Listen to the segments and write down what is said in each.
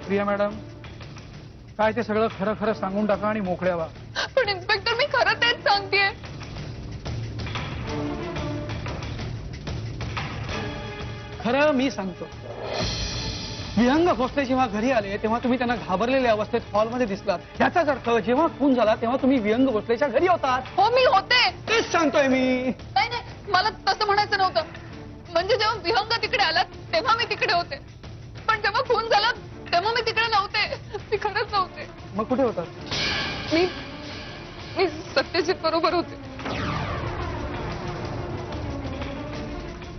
Priya madam, काय ते सगळं खरं खरं सांगून टाका आणि मोकळ्या व्हा. पण इन्स्पेक्टर, मी खरं तेच सांगतेय. खरं मी सांगतो, विहंग भोसले जेव्हा घरी आले तेव्हा तुम्ही त्यांना घाबरलेल्या अवस्थेत हॉलमध्ये दिसलात. याचाच अर्थ जेव्हा खून झाला तेव्हा तुम्ही विहंग भोसलेच्या घरी होतात. हो, मी होते. तेच सांगतोय मी. नाही नाही, मला तसं म्हणायचं नव्हतं. म्हणजे जेव्हा विहंग तिकडे आला तेव्हा मी तिकडे होते, पण जेव्हा खून झाला तेव्हा मी तिकडे नव्हते. मी खरंच नव्हते. मग कुठे होतात? मी सत्यजित बरोबर होते.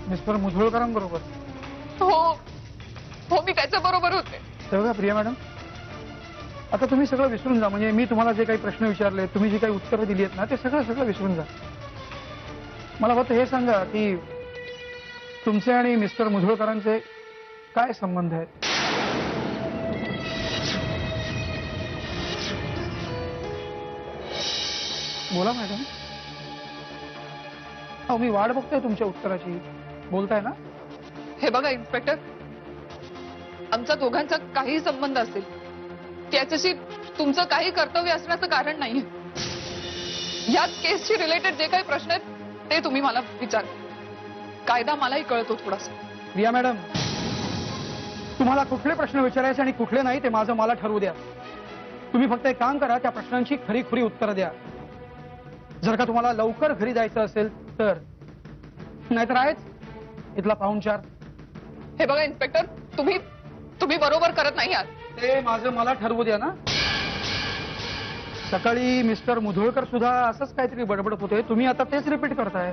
मिस्टर मुधोळकरांबरोबर? हो हो, मी त्याच्या बरोबर होते. तेव्हा प्रिया मॅडम, आता तुम्ही सगळं विसरून जा. म्हणजे मी तुम्हाला जे काही प्रश्न विचारले, तुम्ही जी काही उत्तरं दिली आहेत ना, ते सगळं विसरून जा. मला फक्त हे सांगा की तुमचे आणि मिस्टर मुधोळकरांचे काय संबंध आहेत? बोला मॅडम. अहो, मी वाट बघतोय तुमच्या उत्तराची. बोलताय ना? हे बघा इन्स्पेक्टर, आमच्या दोघांचा काही संबंध असेल त्याच्याशी तुमचं काही कर्तव्य असण्याचं कारण नाहीये. या केसशी रिलेटेड जे काही प्रश्न आहेत ते तुम्ही मला विचारा. कायदा मलाही कळतो थोडासा. प्रिया मॅडम, तुम्हाला कुठले प्रश्न विचारायचे आणि कुठले नाही ते माझं मला ठरवू द्या. तुम्ही फक्त एक काम करा, त्या प्रश्नांची खरी उत्तरं द्या. जर का तुम्हाला लवकर घरी जायचं असेल तर, नाहीतर आहेच इथला पाहुणचार. हे बघा इन्स्पेक्टर, तुम्ही बरोबर करत नाही आहात. ते माझं मला ठरवू द्या ना. सकाळी मिस्टर मुधोळकर सुद्धा असंच काहीतरी बडबडत होते, तुम्ही आता तेच रिपीट करताय.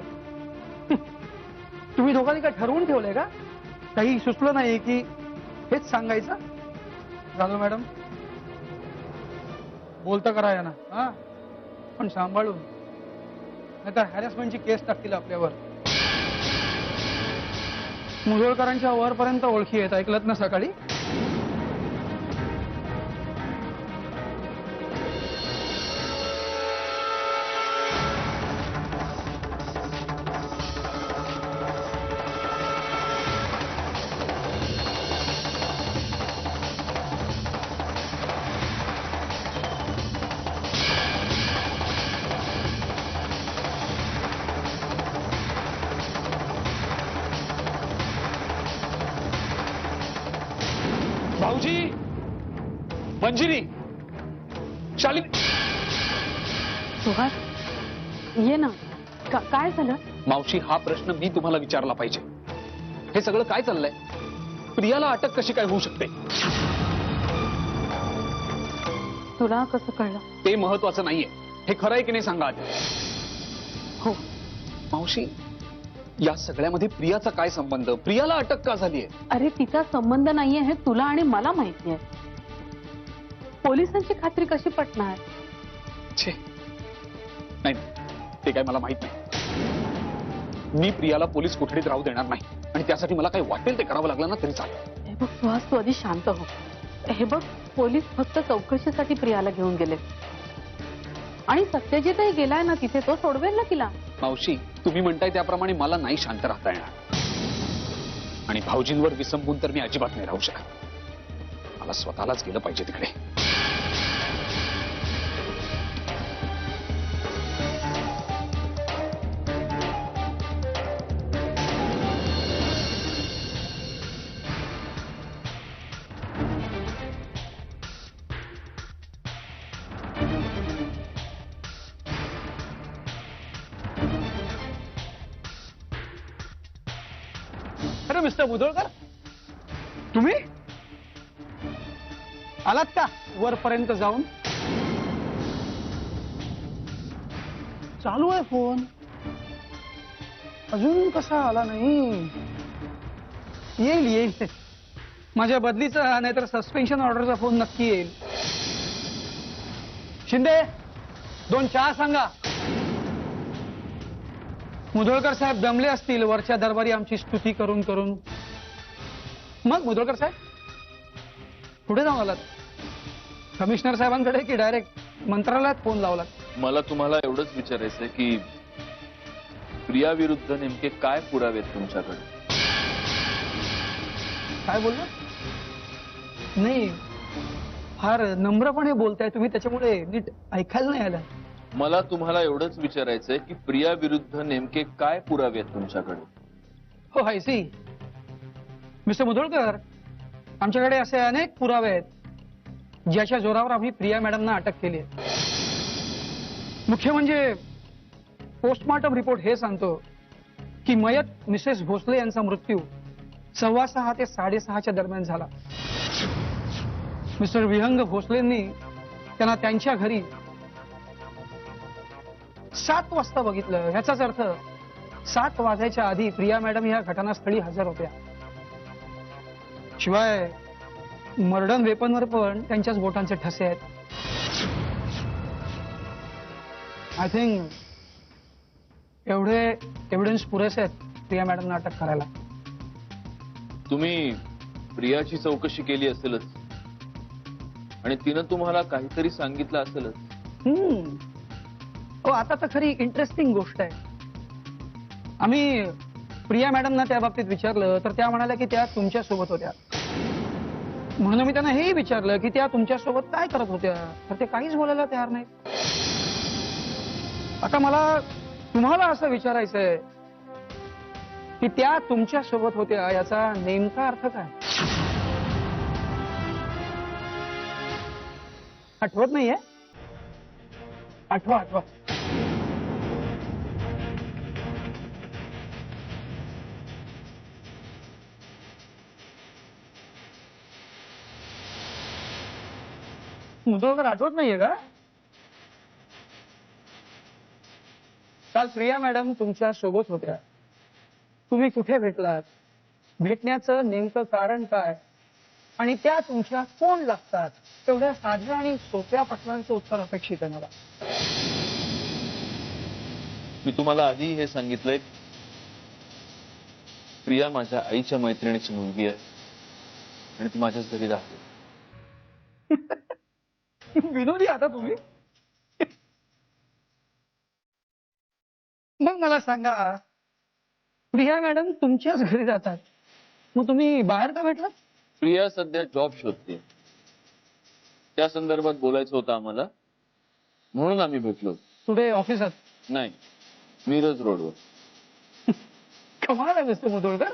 तुम्ही दोघांनी काय ठरवून ठेवलंय का? काही सुचलं नाही की हेच सांगायचं? झालं मॅडम, बोलतं करा या ना. हा, पण सांभाळून, नाहीतर हॅरेसमेंटची केस टाकतील आपल्यावर. मुधोळकरांच्या वरपर्यंत ओळखी आहेत, ऐकलत ना सकाळी? भाऊजी, मंजिरी, शालिनी. सुहास, ये ना. काय झालं? मावशी, हा प्रश्न मी तुम्हाला विचारला पाहिजे. हे सगळं काय चाललंय? प्रियाला अटक कशी काय होऊ शकते? तुला कसं कळलं? ते महत्वाचं नाहीये. हे खरं आहे की नाही सांगा आधी. हो. मावशी, या सगळ्यामध्ये प्रियाचा काय संबंध? प्रियाला अटक का झालीये? अरे, तिचा संबंध नाहीये हे तुला आणि मला माहिती आहे. पोलिसांची खात्री कशी पटणार? छे, नाही, ते काय मला माहित नाही. मी प्रियाला पोलीस कोठडीत राहू देणार नाही, आणि त्यासाठी मला काही वाटेल ते करावं लागलं ना तरी चालेल. हे बघ सुहास, तू आधी शांत हो. हे बघ, पोलीस फक्त चौकशीसाठी प्रियाला घेऊन गेले, आणि सत्यजितही गेलाय ना तिथे, तो सोडवेल ना तिला. मावशी, तुम्ही म्हणताय त्याप्रमाणे मला नाही शांत राहता येणार, आणि भाऊजींवर विसंबून तर मी अजिबात नाही राहू शकत. मला स्वतःलाच गेलं पाहिजे तिकडे. अरे मिस्टर मुधोळकर, तुम्ही आलात का वरपर्यंत जाऊन? चालू आहे फोन, अजून कसा आला नाही? येईल. माझ्या बदलीचा नाहीतर सस्पेन्शन ऑर्डरचा फोन नक्की येईल. शिंदे, 2 चहा सांगा. मुधोळकर साहेब दमले असतील वरच्या दरबारी आमची स्तुती करून करून. मग मुधोळकर साहेब पुढे जाऊन आलात? कमिशनर साहेबांकडे की डायरेक्ट मंत्रालयात फोन लावलात? मला तुम्हाला एवढंच विचारायचंय की प्रिया विरुद्ध नेमके काय पुरावे आहेत तुमच्याकडे? काय बोलला? नाही, फार नम्रपणे बोलताय तुम्ही, त्याच्यामुळे नीट ऐकायला नाही आलं. मला तुम्हाला एवढंच विचारायचंय की प्रिया विरुद्ध नेमके काय पुरावे आहेत तुमच्याकडे? हो आय सी. मिस्टर मुधोळकर, आमच्याकडे असे अनेक पुरावे आहेत ज्याच्या जोरावर आम्ही प्रिया मॅडमना अटक केली आहे. मुख्य म्हणजे पोस्टमॉर्टम रिपोर्ट हे सांगतो की मयत मिसेस भोसले यांचा मृत्यू 6:15 ते 6:30च्या दरम्यान झाला. मिस्टर विहंग भोसलेंनी त्यांना त्यांच्या घरी 7 वाजता बघितलं. ह्याचाच अर्थ 7 वाजायच्या आधी प्रिया मॅडम ह्या घटनास्थळी हजर होत्या. शिवाय मर्डन वेपनवर पण त्यांच्याच बोटांचे ठसे आहेत. आय थिंक एवढे एव्हिडन्स पुरेसे आहेत प्रिया मॅडमना अटक करायला. तुम्ही प्रियाची चौकशी केली असेलच आणि तिनं तुम्हाला काहीतरी सांगितलं असेलच. हो, आता तर खरी इंटरेस्टिंग गोष्ट आहे. आम्ही प्रिया मॅडमना त्या बाबतीत विचारलं तर त्या म्हणाल्या की त्या तुमच्या सोबत होत्या. म्हणून मी त्यांना हेही विचारलं की त्या तुमच्या सोबत काय करत होत्या, तर ते काहीच बोलायला तयार नाही. आता मला तुम्हाला असं विचारायचंय की त्या तुमच्या सोबत होत्या याचा नेमका अर्थ काय? आठवत नाहीये? आठवा. मुधोळकर, आठवत नाहीये का? काल प्रिया मॅडम तुमच्या सोबत होत्या. तुम्ही कुठे भेटलात, भेटण्याचं नेमकं कारण काय, आणि त्या तुमच्या कोण लागतात, तेवढ्या साध्या आणि सोप्या प्रश्नांचं उत्तर अपेक्षित आहे मला. मी तुम्हाला आधी हे सांगितलंय, प्रिया माझ्या आईच्या मैत्रिणीची मुलगी आहे आणि ती माझ्याच घरी राहते. विनोदी आता तुम्ही. मग मला सांगा, प्रिया मॅडम तुमच्याच घरी जातात, मग तुम्ही बाहेर का भेटलात? प्रिया सध्या जॉब शोधते, त्या संदर्भात बोलायचं होतं आम्हाला, म्हणून आम्ही भेटलो. टुडे ऑफिसात? नाही, मिरज रोडवर. कमाल आहे मिस्टर मुधोळकर.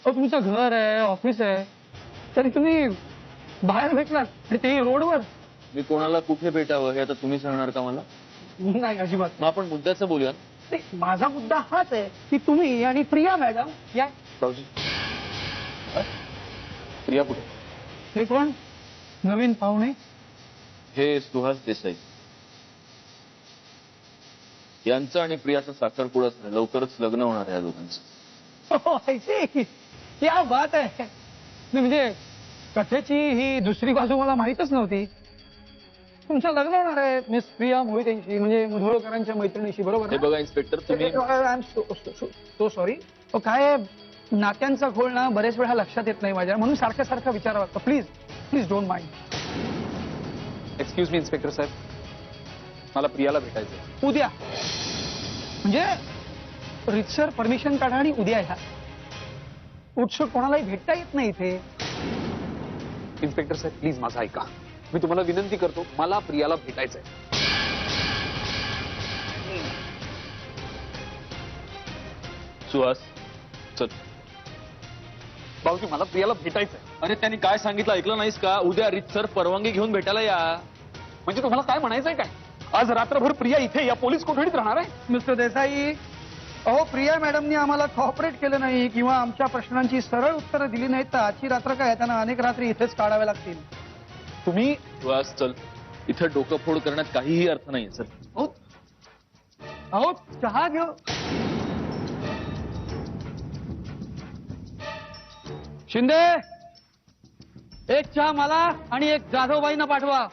तुमचं घर आहे, ऑफिस आहे, तरी तुम्ही बाहेर भेटलात आणि तेही रोडवर. मी कोणाला कुठे भेटावं हे आता तुम्ही सांगणार का मला? नाही, अजिबात. मग आपण मुद्द्याचं बोलूया. नाही, माझा मुद्दा हाच आहे की तुम्ही आणि प्रिया मॅडम या. रावजी, प्रिया कुठे? हे कोण नवीन पाहुणे? हे सुहास देसाई. यांचं आणि प्रियाचं साखरपुडाच नाही, लवकरच लग्न होणार आहे या दोघांचं. हो, I see. क्या बात आहे. म्हणजे कथेची ही दुसरी बाजू मला माहीतच नव्हती. तुमचं लग्न होणार आहे मिस प्रिया मोहितेंशी, म्हणजे मुधोळकरांच्या मैत्रिणीशी, बरोबर? हे बघा इन्स्पेक्टर, तुम्ही आय एम सो सॉरी. काय नात्यांचा घोळ ना बरेच वेळा लक्षात येत नाही माझ्या, म्हणून सारखं सारखं विचारावं लागतं. Please don't mind. Excuse me inspector साहेब, मला प्रियाला भेटायचं. उद्या म्हणजे रितसर परमिशन काढा आणि उद्या ह्या. उत्सुक कोणालाही भेटता येत नाही इथे. इन्स्पेक्टर साहेब प्लीज माझं ऐका, मी तुम्हाला विनंती करतो, मला प्रियाला भेटायचंय. सुहास चल. भाऊजी मला प्रियाला भेटायचंय. अरे त्यांनी काय सांगितलं ऐकलं नाहीस का? उद्या रितसर परवानगी घेऊन भेटायला या. म्हणजे तुम्हाला काय म्हणायचंय काय? आज रात्रभर प्रिया इथे या पोलीस कोठडीत राहणार आहे? मिस्टर देसाई, अहो प्रिया मॅडमनी आम्हाला कॉपरेट केलं नाही किंवा आमच्या प्रश्नांची सरळ उत्तरं दिली नाहीत तर आजची रात्र काय, त्यांना अनेक रात्री इथेच काढाव्या लागतील. तुम्ही सुहास चल, इथं डोकं फोड करण्यात काहीही अर्थ नाही. चल. अहो चहा घेऊ. शिंदे, एक चहा मला आणि एक जाधवबाईंना पाठवा.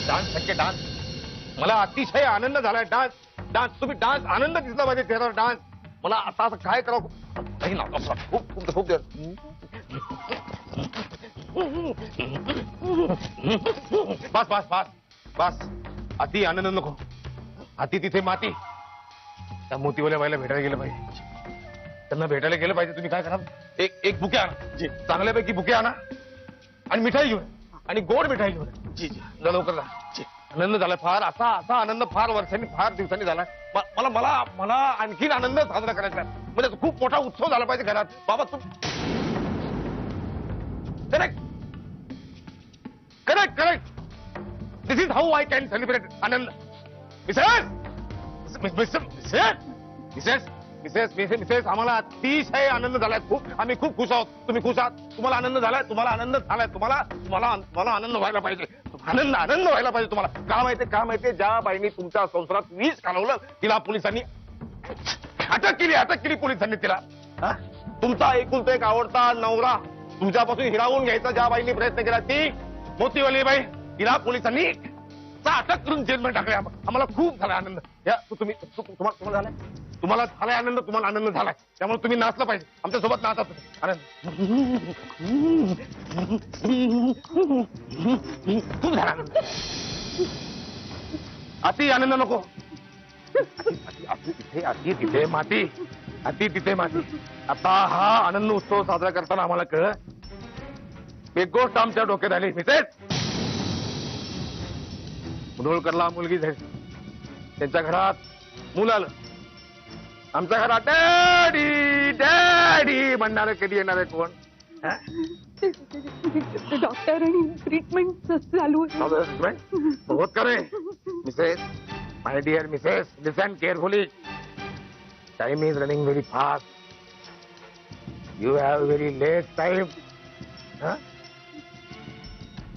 डान्स म्हणजे डान्स. मला अतिशय आनंद झालाय. डान्स तुम्ही डान्स आनंद दिसला माझ्या चेहऱ्यावर. डान्स मला आता असं काय करावं काही ना. खूप बस बस बस बस. अति आनंद नको. अति तिथे माती. त्या मोतीवाल्या बाईला भेटायला गेलं पाहिजे. त्यांना भेटायला गेलं पाहिजे. तुम्ही काय करा, एक बुके आणा, चांगल्यापैकी बुके आणा आणि मिठाई घेऊन आणि गोड मिठाई घेऊन. जी जी जा लवकर जा. आनंद झालाय फार, असा असा आनंद फार वर्षांनी फार दिवसांनी झालाय. मला मला मला आणखीन आनंद साजरा करायचा आहे. म्हणजे खूप मोठा उत्सव झाला पाहिजे घरात. बाबा तू correct correct correct. This is how I can celebrate आनंद. मिसेस आम्हाला अतिशय आनंद झालाय. आम्ही खूप खुश आहोत. तुम्ही खुश आहात, तुम्हाला आनंद झालाय, तुम्हाला आनंद झालाय, तुम्हाला आनंद व्हायला पाहिजे. आनंद व्हायला पाहिजे तुम्हाला. का माहितीये ज्या बाईने तुमच्या संसारात विष घालवलं तिला पोलिसांनी अटक केली पोलिसांनी तिला. तुमचा एकुलता एक आवडता नवरा तुमच्यापासून हिरावून घ्यायचा ज्या बाईने प्रयत्न केला ती मोतीवाली बाई, तिला पोलिसांनी अटक करून जेलमध्ये टाकले. आम्हाला खूप झाला आनंद. तुम्हाला झालाय, तुम्हाला झालाय आनंद, तुम्हाला आनंद झालाय, त्यामुळे तुम्ही नाचलं पाहिजे. आमच्यासोबत नाचा आनंद. खूप झाला आनंद. अति आनंद नको. अति तिथे माती, अति तिथे माती. आता हा आनंद उत्सव साजरा करताना आम्हाला कळ एक गोष्ट आमच्या डोक्यात आली. मिसेस मुधोळकरला मुलगी झाली, त्यांच्या घरात मुलं आलं. आमच्या घरात डॅडी डॅडी म्हणणारे कधी येणार आहे कोण? डॉक्टर आणि ट्रीटमेंट चालू आहे. बहुत करे. Mrs, my dear Mrs, listen carefully. Time is running very fast. You have very less time.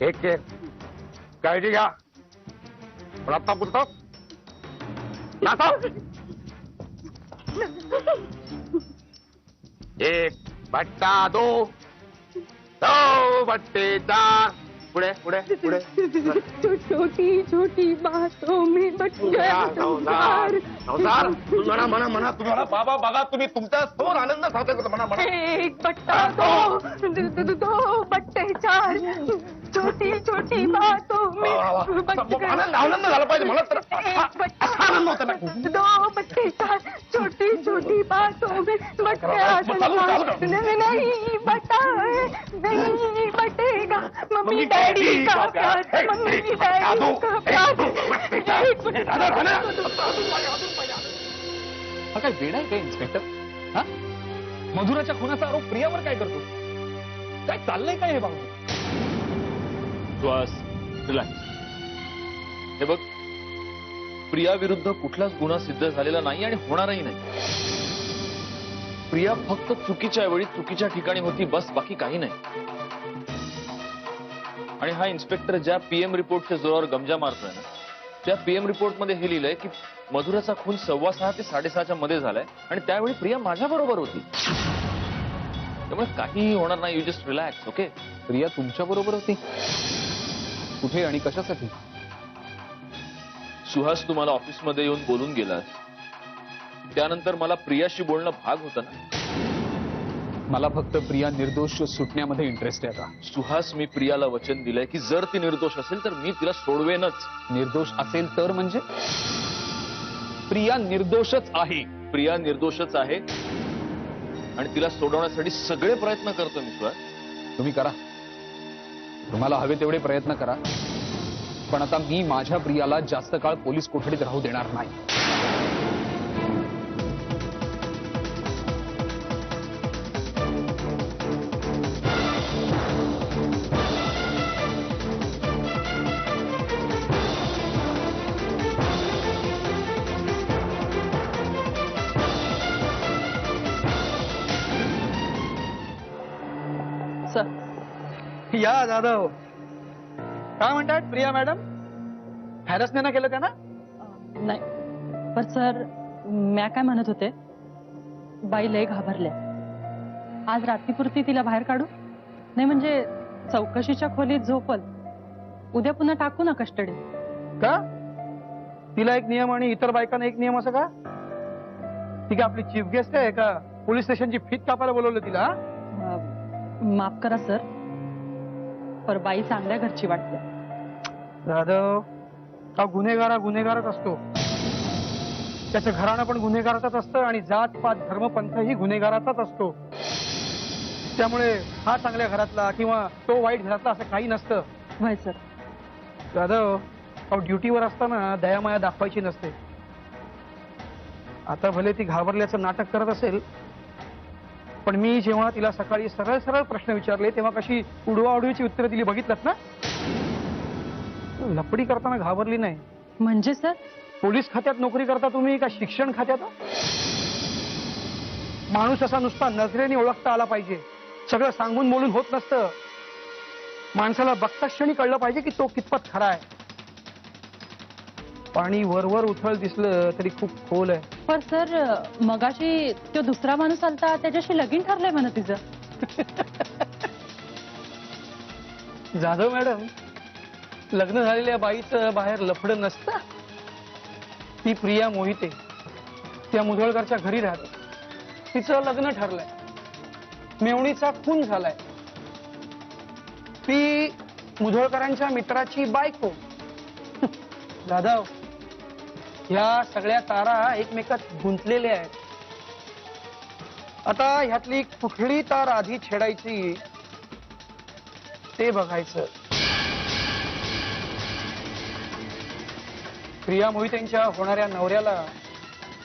Take care. काळजी घ्या. पण आता पुरतं नाचा. एक बट्टा दो, दो बट्टे चार. पुढे पुढे पुढे. छोटी छोटी बातों में बच गया संसार. संसार म्हणा तुम्हाला. बाबा बघा, तुम्ही तुमच्या समोर आनंद साजरा करतो. म्हणा. एक बट्टा दो बट्टे चार. छोटी छोटी बातों में बच गया. आनंद झाला पाहिजे मला तर. आनंद होता ना. दो बट्टे चार. छोटी छोटी बातों में बच गया संसार. नहीं बटा नहीं बटेगा मम्मी डैडी का प्यार. मम्मी डैडी का प्यार. हा काय वेडा आहे काय इन्स्पेक्टर? हा, मधुराच्या खुनाचा आरोप प्रियावर काय करतो? काय चाललंय काय हे बाबा? श्वास, रिलॅक्स. हे बघ, प्रिया विरुद्ध कुठलाच गुन्हा सिद्ध झालेला नाही आणि होणारही नाही. प्रिया फक्त चुकीच्या वेळी चुकीच्या ठिकाणी होती, बस, बाकी काही नाही. आणि हा इन्स्पेक्टर ज्या पीएम रिपोर्टच्या जोरावर गमजा मारतोय ना, त्या पीएम रिपोर्ट मध्ये हे लिहिलंय की मधुराचा खून 6:15 ते 6:30च्या मध्ये झालाय आणि त्यावेळी प्रिया माझ्या बरोबर होती. त्यामुळे काहीही होणार नाही. You just relax. Okay? Priya तुमच्या बरोबर होती? कुठे आणि कशासाठी? सुहास तुम्हाला ऑफिसमध्ये येऊन बोलून गेला, त्यानंतर मला प्रियाशी बोलणं भाग होतं ना. मला फक्त प्रिया निर्दोष सुटण्यामध्ये इंटरेस्ट आहे आता. सुहास, मी प्रियाला वचन दिलंय की जर ती निर्दोष असेल तर मी तिला सोडवेनच. निर्दोष असेल तर म्हणजे? प्रिया निर्दोषच आहे. प्रिया निर्दोषच आहे आणि तिला सोडवण्यासाठी सगळे प्रयत्न करतो मी. सुहास, तुम्ही करा, तुम्हाला हवे तेवढे प्रयत्न करा, पण आता मी माझ्या प्रियाला जास्त काळ पोलीस कोठडीत राहू देणार नाही. या जाधव, काय म्हणतात प्रिया मॅडम? हॅरसने ना केलं त्यांना? नाही, पण सर म्या काय म्हणत होते, बाई लय घाबरल्या. आज रात्रीपुरती तिला बाहेर काढू, नाही म्हणजे चौकशीच्या खोलीत झोपल, उद्या पुन्हा टाकू ना कस्टडी. का? तिला एक नियम आणि इतर बायकांना एक नियम असं का? ती का आपली चीफ गेस्ट आहे का? पोलीस स्टेशनची फीत कापायला बोलवलं तिला? माफ करा सर, पर बाई चांगल्या घरची वाटते. जाधव, हा गुन्हेगारच असतो. त्याचं घराणं पण गुन्हेगाराचाच असतं आणि जात पात धर्मपंथही गुन्हेगाराचाच असतो. त्यामुळे हा चांगल्या घरातला किंवा तो वाईट घरातला असं काही नसतं. व्हाय सर. जाधव, अहो ड्युटीवर असताना दयामाया दाखवायची नसते. आता भले ती घाबरल्याचं नाटक करत असेल, पण मी जेव्हा तिला सकाळी सरळ सरळ प्रश्न विचारले तेव्हा कशी उडवाउडवीची उत्तरं दिली बघितलं ना. लपडी करताना घाबरली नाही. म्हणजे सर? पोलीस खात्यात नोकरी करता तुम्ही का शिक्षण खात्यात? माणूस असा नुसता नजरेने ओळखता आला पाहिजे. सगळं सांगून बोलून होत नसतं. माणसाला बघता क्षणी कळलं पाहिजे की तो कितपत खरा आहे. पाणी वरवर उथळ दिसलं तरी खूप खोल आहे. पण सर, मगाशी तो दुसरा माणूस आलता त्याच्याशी लगीन ठरलंय म्हणा तिचं. जाधव मॅडम, लग्न झालेल्या बाईचं बाहेर लफडं नसतं. ती प्रिया मोहिते त्या मुधोळकरच्या घरी राहते. तिचं लग्न ठरलंय. मेवणीचा खून झालाय. ती मुधोळकरांच्या मित्राची बायको. जाधव, ह्या सगळ्या तारा एकमेकात गुंतलेल्या आहेत. आता ह्यातली कुठली तार आधी छेडायची ते बघायचं. प्रिया मोहितेंच्या होणाऱ्या नवऱ्याला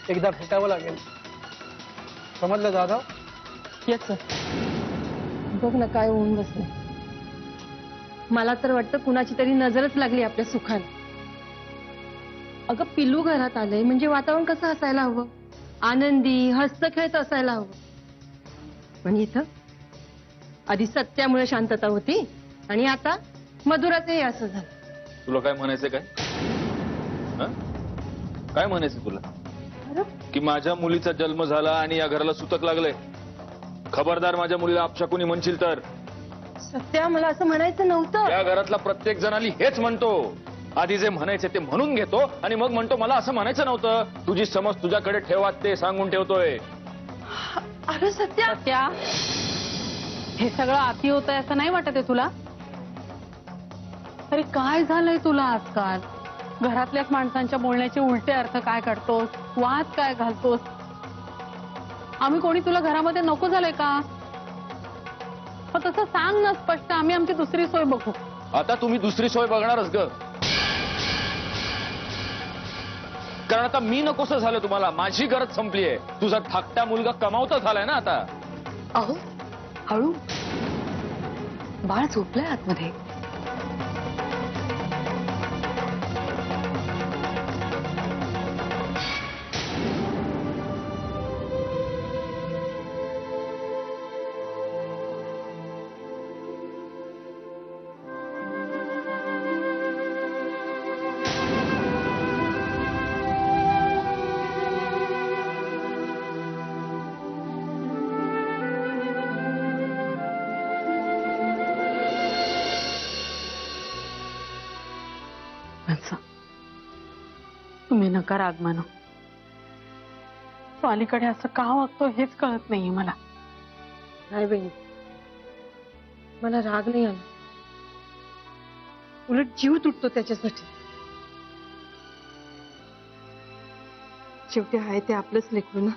एकदा भेटावं लागेल. समजलं जाधव? Yes sir. बघ ना काय होऊन बसलं. मला तर वाटतं कुणाची तरी नजरच लागली आपल्या सुखाला. अगं पिल्लू घरात आलंय म्हणजे वातावरण कसं असायला हवं? आनंदी हसत खेळत असायला हवं. पण इथं आधी सत्यामुळे शांतता होती आणि आता मधुराचंही असं झालं. तुला काय म्हणायचंय काय? हं? काय म्हणायचं तुला? की माझ्या मुलीचा जन्म झाला आणि या घराला सुतक लागलंय. खबरदार माझ्या मुलीला अपशकुनी म्हणशील तर. सत्या, मला असं म्हणायचं नव्हतं. या घरातला प्रत्येक जण आली हेच म्हणतो. आधी जे म्हणायचे ते म्हणून घेतो आणि मग म्हणतो मला असं म्हणायचं नव्हतं. तुझी समज तुझ्याकडे ठेवा ते सांगून ठेवतोय. अरे सत्या, सत्या, हे सगळं अति होतंय असं नाही वाटत आहे तुला? अरे काय झालंय तुला आजकाल? घरातल्याच माणसांच्या बोलण्याचे उलटे अर्थ काय काढतोस? वाद काय घालतोस? आम्ही कोणी तुला घरामध्ये नको झालंय का? पण तसं सांग ना स्पष्ट. आम्ही आमची दुसरी सोय बघू. आता तुम्ही दुसरी सोय बघणारच ग. कारण आता मी नकोसं झालं तुम्हाला. माझी गरज संपली आहे. तुझा धाकटा मुलगा कमावता झालाय ना आता. अहो हळू. बाळ झोपलंय आतमध्ये. तुम्ही नका राग मानू. तो अलीकडे असं का वागतो हेच कळत नाहीये मला. नाही बहिणी, मला राग नाही आला. उलट जीव तुटतो त्याच्यासाठी. शेवटी आहे ते आपलंच लेकरू ना.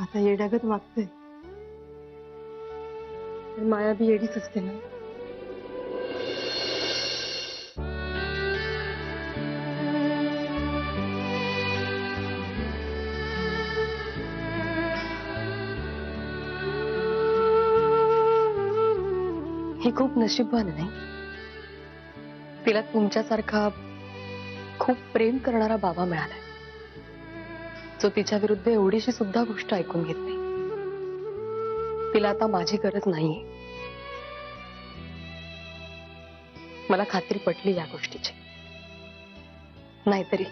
आता येड्यागत वागतंय. माया बी येडीच असते ना. ही खूप नशीबवान नाही. तिला तुमच्यासारखा खूप प्रेम करणारा बाबा मिळालाय, जो तिच्या विरुद्ध एवढीशी सुद्धा गोष्ट ऐकून घेत नाही. तिला आता माझी गरज नाहीये. मला खात्री पटली या गोष्टीची. नाहीतरी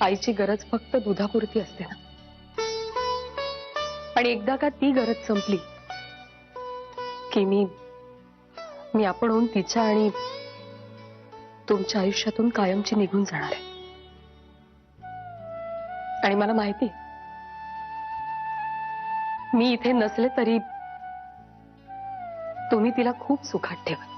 आईची गरज फक्त दुधापुरती असते ना. आणि एकदा का ती गरज संपली की मी आपण होऊन तिच्या आणि तुमच्या आयुष्यातून कायमची निघून जाणार आहे. आणि मला माहिती, मी इथे नसले तरी तुम्ही तिला खूप सुखात ठेवा.